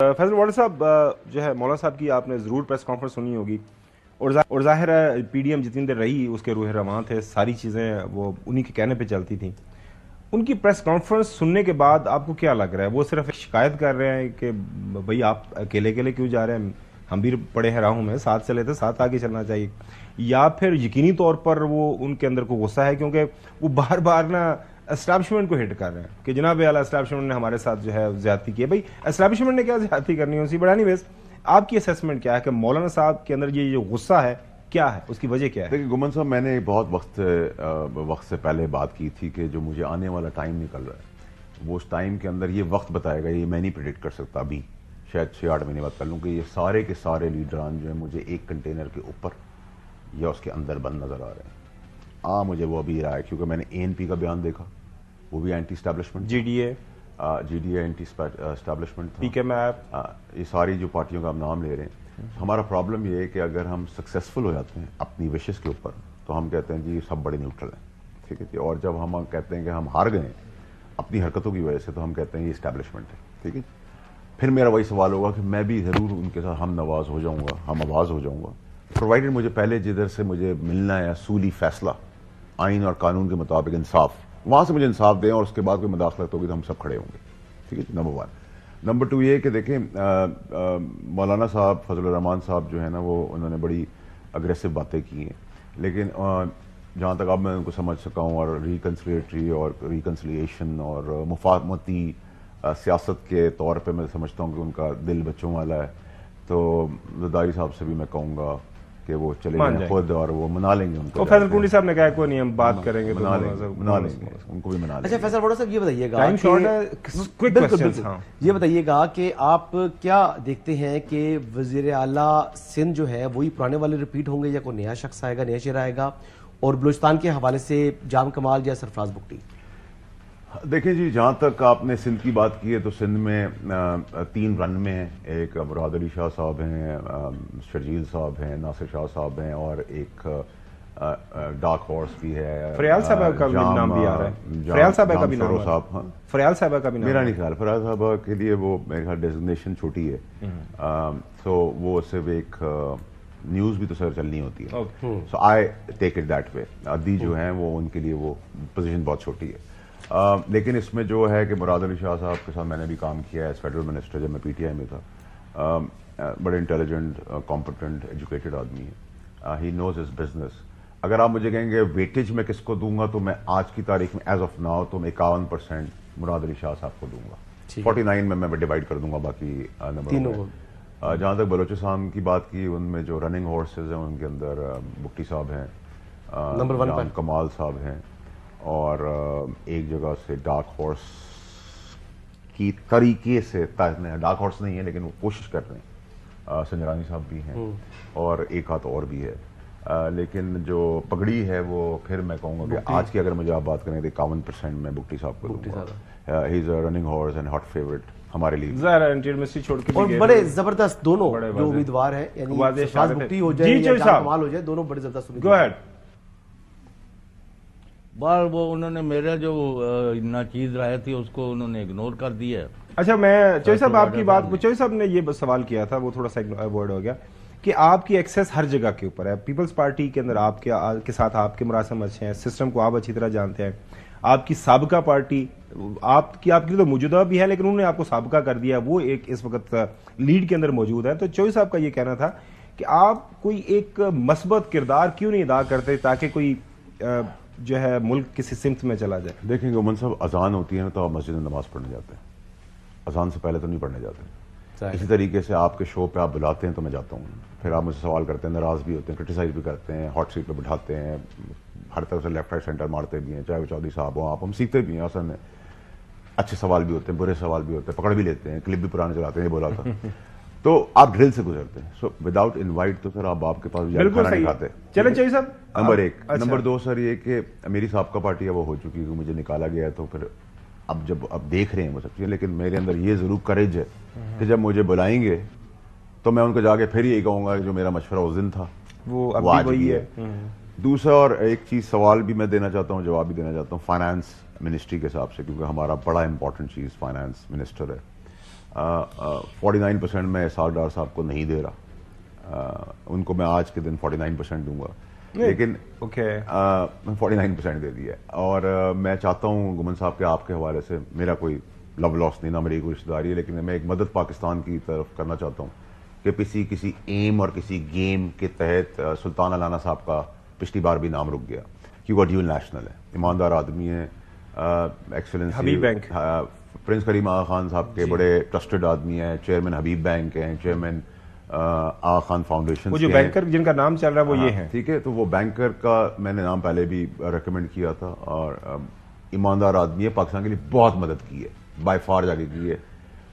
Faisal order صاحب جو ہے مولانا صاحب کی آپ نے ضرور پریس کانفرنس سنی ہوگی اور ظاہر ہے پی ڈی ایم جتنی دیر رہی اس کے روح رواں تھے، ساری چیزیں وہ انہی کے کہنے پہ چلتی تھیں. ان کی پریس کانفرنس سننے کے بعد آپ کو کیا لگ رہا ہے؟ وہ صرف ایک شکایت کر رہے ہیں کہ بھئی آپ اکیلے کیوں جا رہے ہیں، ہم بھی پڑے ہیں راہوں میں، ساتھ چلے تھے، ساتھ آگے چلنا چاہیے، یا پھر یقینی طور پر وہ ان کے اندر کو غصہ ہے کیونکہ وہ بار بار نا اسٹیبلشمنٹ کو ہٹ کر رہے ہیں کہ جناب اعلیٰ اسٹیبلشمنٹ نے ہمارے ساتھ جو ہے زیادتی کی ہے. بھائی اسٹیبلشمنٹ نے کیا زیادتی کرنی ہے اسی بڑا نہیں ویس. آپ کی اسیسمنٹ کیا ہے کہ مولانا صاحب کے اندر یہ جو غصہ ہے کیا ہے، اس کی وجہ کیا ہے؟ دیکھیں گمن صاحب، میں نے بہت وقت سے پہلے بات کی تھی کہ جو مجھے آنے والا ٹائم نکل رہا ہے وہ اس ٹائم کے اندر یہ وقت بتائے گا. یہ میں نہیں پریڈکٹ کر سکتا ابھی، شاید 6-8 مہینے بعد کر لوں کہ یہ سارے کے سارے لیڈران جو ہیں مجھے ایک کنٹینر کے اوپر یا اس کے اندر بند نظر آ رہے ہیں. مجھے وہ ابھی رہا ہے کیونکہ میں نے اے این پی کا بیان دیکھا، وہ بھی anti establishment, G D A anti establishment تھا، پی کے میپ، یہ ساری جو پارٹیوں کا ہم نام لے رہے ہیں. ہمارا پرابلم یہ ہے کہ اگر ہم سکسیسفل ہو جاتے ہیں اپنی وشز کے اوپر تو ہم کہتے ہیں جی سب بڑے نیوٹرل ہیں، ٹھیک ہے جی. اور جب ہم کہتے ہیں کہ ہم ہار گئے اپنی حرکتوں کی وجہ سے تو ہم کہتے ہیں یہ اسٹیبلشمنٹ ہے، ٹھیک ہے. پھر میرا وہی سوال ہوگا کہ میں بھی ضرور ان کے ساتھ ہم نواز ہو جاؤں گا، ہم آواز ہو جاؤں گا، پرووائڈڈ مجھے پہلے جدھر سے مجھے ملنا ہے اصولی فیصلہ آئین اور قانون کے مطابق انصاف، وہاں سے مجھے انصاف دیں، اور اس کے بعد کوئی مداخلت ہوگی تو ہم سب کھڑے ہوں گے، ٹھیک ہے. نمبر 1. نمبر 2 یہ کہ دیکھیں مولانا صاحب فضل الرحمان صاحب جو ہے نا وہ انہوں نے بڑی اگریسو باتیں کی ہیں، لیکن جہاں تک اب میں ان کو سمجھ سکا ہوں اور ریکنسلیٹری اور ریکنسلیشن اور مفاہمتی سیاست کے طور پہ میں سمجھتا ہوں کہ ان کا دل بچوں والا ہے. تو زرداری صاحب سے بھی میں کہوں گا کہ وہ چلے جائیں خود اور وہ منا لیں گے. ان کو فیصل کنڈی صاحب نے کہا کوئی نہیں ہم بات کریں گے، منا لیں گے ان کو بھی منا لیں گے. اچھا فیصل واڈر صاحب یہ بتائیے گا، ٹائم شارٹ ہے، بالکل یہ بتائیے گا کہ آپ کیا دیکھتے ہیں کہ وزیر اعلیٰ سندھ جو ہے وہی پرانے والے ریپیٹ ہوں گے یا کوئی نیا شخص آئے گا، نیا چہرہ آئے گا؟ اور بلوچستان کے حوالے سے جام کمال یا سرفراز بگٹی؟ دیکھیں جی، جہاں تک آپ نے سندھ کی بات کی ہے تو سندھ میں 3 رن میں ہیں. ایک مراد علی شاہ صاحب ہیں، شرجیل صاحب ہیں، ناصر شاہ صاحب ہیں، اور ایک ڈارک ہارس بھی ہے، فریال صاحب کا بھی نام بھی آ رہا ہے، فریال صاحب کا بھی نام صاحب، فریال صاحب کا بھی نام، میرا نہیں خیال فریال صاحب کے لیے وہ میرے خیال ڈیزگنیشن چھوٹی ہے، سو وہ صرف ایک نیوز بھی تو سر چلنی ہوتی ہے. So I take it that way. عدی جو ہیں وہ ان کے لیے وہ پوزیشن بہت چھوٹی ہے. لیکن اس میں جو ہے کہ مراد علی شاہ صاحب کے ساتھ میں نے بھی کام کیا ہے ایز فیڈرل منسٹر جب میں پی ٹی آئی میں تھا. بڑے انٹیلیجنٹ، کمپٹنٹ، ایجوکیٹڈ آدمی ہے، ہی نوز ہز بزنس. اگر آپ مجھے کہیں گے ویٹیج میں کس کو دوں گا تو میں آج کی تاریخ میں ایز آف ناؤ تو میں 51% مراد علی شاہ صاحب کو دوں گا، 49 میں ڈیوائڈ کر دوں گا باقی نمبر کو. جہاں تک بلوچستان کی بات کی، ان میں جو رننگ ہارسز ہیں ان کے اندر بگٹی صاحب ہیں، جام کمال صاحب ہیں، اور ایک جگہ سے ڈارک ہارس کی طریقے سے، ڈارک ہارس نہیں ہے لیکن وہ کوشش کر رہے ہیں، سنجرانی صاحب بھی ہیں، اور ایک ہاتھ اور بھی ہے. لیکن جو پگڑی ہے وہ پھر میں کہوں گا کہ آج کی اگر مجھے آپ بات کریں تو 51% میں بگٹی صاحب کو دوں گا. He is a running horse and hot favourite ہمارے لیے. اور بڑے زبردست دونوں جو امیدوار ہیں، یعنی سرفراز بگٹی ہو جائے یا جام کمال ہو جائے، دونوں بڑے زبردست امیدوار ہیں. بار وہ انہوں نے میرا جو ناچیز رائے تھی اس کو انہوں نے اگنور کر دیا ہے. اچھا، میں چوہی صاحب آپ کی بات، چوہی صاحب نے یہ سوال کیا تھا وہ تھوڑا سا ایوائڈ ہو گیا کہ آپ کی ایکسیس ہر جگہ کے اوپر ہے. پیپلز پارٹی کے اندر آپ کے ساتھ آپ کے مراسم اچھے ہیں، سسٹم کو آپ اچھی طرح جانتے ہیں. آپ کی سابقہ پارٹی آپ کی لیے تو موجودہ بھی ہے لیکن انہوں نے آپ کو سابقہ کر دیا، وہ ایک اس وقت لیڈ کے اندر موجود ہے. تو چوہی صاحب کا یہ کہنا تھا کہ آپ کوئی ایک مثبت کردار کیوں نہیں ادا کرتے تاکہ کوئی جو ہے ملک کسی سمت میں چلا جائے؟ دیکھیں گے عموماً صاحب، اذان ہوتی ہے نا تو آپ مسجد میں نماز پڑھنے جاتے ہیں، اذان سے پہلے تو نہیں پڑھنے جاتے. اسی طریقے سے آپ کے شو پہ آپ بلاتے ہیں تو میں جاتا ہوں، پھر آپ مجھ سے سوال کرتے ہیں، ناراض بھی ہوتے ہیں، کرٹیسائز بھی کرتے ہیں، ہاٹ سیٹ پہ بٹھاتے ہیں، ہر طرف سے لیفٹ رائٹ سینٹر مارتے بھی ہیں، چاہے وہ چودھری صاحب ہوں، آپ ہم سیکھتے بھی ہیں. اصل میں اچھے سوال بھی ہوتے ہیں، برے سوال بھی ہوتے ہیں، پکڑ بھی لیتے ہیں، کلپ بھی پرانے چلاتے ہیں، یہ بولا تھا تو آپ ڈرل سے گزرتے ہیں. سو وداؤٹ انوائٹ تو سر آپ کے پاس کھانا نہیں کھاتے. چلیں چوہی صاحب، نمبر 1. نمبر 2 سر یہ کہ میری سابقہ پارٹی ہے وہ ہو چکی ہے، مجھے نکالا گیا ہے تو پھر اب دیکھ رہے ہیں وہ سب چیزیں. لیکن میرے اندر یہ ضرور کریج ہے کہ جب مجھے بلائیں گے تو میں ان کو جا کے پھر یہی کہوں گا کہ جو میرا مشورہ اس دن تھا وہ آج بھی ہے. دوسرا اور ایک چیز سوال بھی میں دینا چاہتا ہوں، جواب بھی دینا چاہتا ہوں فائنانس منسٹری کے حساب سے، کیونکہ ہمارا بڑا امپورٹنٹ چیز فائنانس منسٹر ہے. 49% میں اسحاق ڈار صاحب کو نہیں دے رہا، ان کو میں آج کے دن 49% دوں گا، لیکن میں 49% دے دیا، اور میں چاہتا ہوں گمن صاحب کے آپ کے حوالے سے، میرا کوئی لو لاس نہیں، نہ میری کوئی رشتہ داری ہے، لیکن میں ایک مدد پاکستان کی طرف کرنا چاہتا ہوں کہ کسی ایم اور کسی گیم کے تحت سلطان علانہ صاحب کا پچھلی بار بھی نام رک گیا، کیونکہ وہ ڈیول نیشنل ہے، ایماندار آدمی ہے، ایکسلنسی حبیب بینک پرنس کریم آغا خان صاحب کے بڑے ٹرسٹڈ آدمی ہیں، چیئرمین حبیب بینک ہیں، چیئرمین آغا خان فاؤنڈیشن، وہ جو بینکر جن کا نام چل رہا ہے وہ یہ ہیں، ٹھیک ہے، تو وہ بینکر کا میں نے نام پہلے بھی ریکمینڈ کیا تھا، اور ایماندار آدمی ہے، پاکستان کے لیے بہت مدد کی ہے، بائی فار جا کے کی ہے،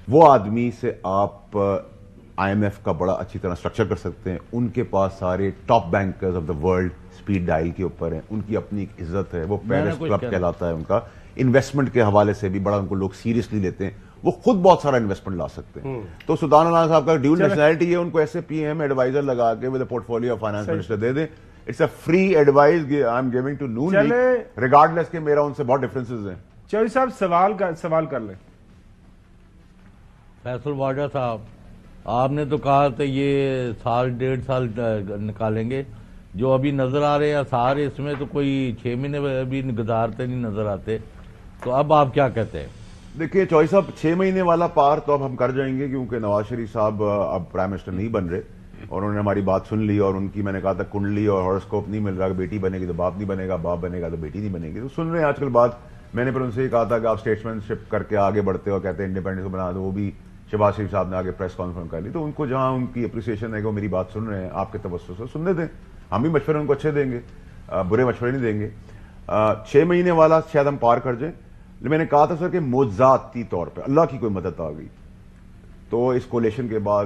وہ آدمی سے آپ آئی ایم ایف کا بڑا اچھی طرح اسٹرکچر کر سکتے ہیں، ان کے پاس سارے top bankers of the world speed dial کے اوپر ہیں، ان کی اپنی ایک عزت ہے، وہ پیرس کلب کہلاتا ہے ان کا، انویسٹمنٹ کے حوالے سے بھی بڑا ان کو لوگ سیریسلی لیتے ہیں، وہ خود بہت سارا انویسٹمنٹ لا سکتے ہیں، تو سلطان علانہ صاحب کا ڈیول نیشنلٹی ہے، ان کو ایسے پی ایم ایڈوائزر لگا کے with portfolio finance minister دے دیں، it's a free advice I am giving to Noon League, regardless کہ میرا ان سے بہت ڈفرینسز ہیں۔ چودھری صاحب سوال کر لیں۔ فیصل واڈا صاحب، آپ نے تو کہا تھا یہ سال 1.5 سال نکالیں گے، جو ابھی نظر آ رہے ہیں آثار اس میں تو کوئی 6 مہینے ابھی گزارتے نہیں نظر آتے، تو اب آپ کیا کہتے ہیں؟ دیکھیے چوہی صاحب، 6 مہینے والا پار تو اب ہم کر جائیں گے، کیونکہ نواز شریف صاحب اب پرائم منسٹر نہیں بن رہے، اور انہوں نے ہماری بات سن لی، اور ان کی میں نے کہا تھا کنڈلی اور ہاروسکوپ نہیں مل رہا کہ بیٹی بنے گی تو باپ نہیں بنے گا، باپ بنے گا تو بیٹی نہیں بنے گی، تو سن رہے ہیں آج کل بات۔ میں نے پھر ان سے یہ کہا تھا کہ آپ اسٹیٹسمین شپ کر کے آگے بڑھتے ہو، کہتے ہیں انڈیپینڈنس کو بنا دو، وہ بھی شہباز شریف صاحب نے آگے پریس کانفرنس کر لی، تو ان کو جہاں ان کی اپریسیشن ہے کہ وہ میری بات سن رہے ہیں آپ کے توسط سے، سننے دیں، ہم بھی مشورے ان کو اچھے دیں گے، برے مشورے نہیں دیں گے۔ 6 مہینے والا شاید ہم پار کر جائیں، لیکن میں نے کہا تھا سر کہ معجزاتی طور پہ اللہ کی کوئی مدد آ گئی تو اس کولیشن کے بعد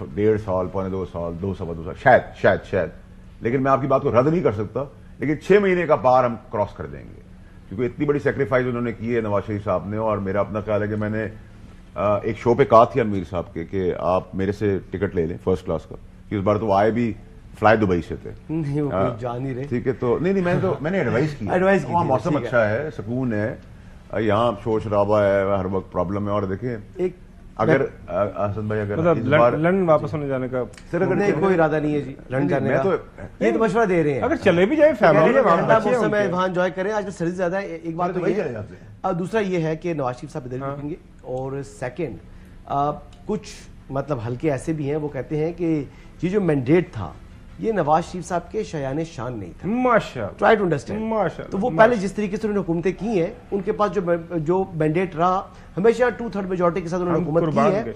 1.5 سال، 2.25 سال، 2 سوا 2 سال، شاید، لیکن میں آپ کی بات کو رد نہیں کر سکتا، لیکن 6 مہینے کا پار ہم کراس کر دیں گے، کیونکہ اتنی بڑی سیکریفائز انہوں نے کی ہے نواز شریف صاحب نے، اور میرا اپنا خیال ہے کہ میں نے ایک شو پہ کہا تھی امیر صاحب کے کہ آپ میرے سے ٹکٹ لے لیں فرسٹ کلاس کا، کہ اس بار تو آئے بھی فلائی دبئی سے تھے، جان نہیں رہے، ٹھیک ہے، تو نہیں میں نے ایڈوائز کی، وہاں موسم اچھا ہے، سکون ہے، یہاں شور شرابہ ہے، ہر وقت پرابلم ہے، اور دیکھیں اگر حسن بھائی اگر لندن واپس ہونے جانے کا کوئی ارادہ نہیں ہے جی لندن جانے کا، یہ تو مشورہ دے رہے ہیں، اگر چلے بھی جائیں فیملی موسم ہے وہاں انجوائے کریں، آج کل سردی زیادہ ہے، ایک بات تو یہ ہے، دوسرا یہ ہے کہ نواز شریف صاحب ادھر رہیں گے، اور سیکنڈ کچھ مطلب حلقے ایسے بھی ہیں وہ کہتے ہیں کہ یہ جو مینڈیٹ تھا یہ نواز شریف صاحب کے شایان شان نہیں تھا، ماشاءاللہ، ٹرائی ٹو انڈرسٹینڈ، تو وہ پہلے جس طریقے سے انہوں نے حکومتیں کی ہیں ان کے پاس جو مینڈیٹ رہا ہمیشہ 2/3 میجورٹی کے ساتھ انہوں نے حکومت کی ہے،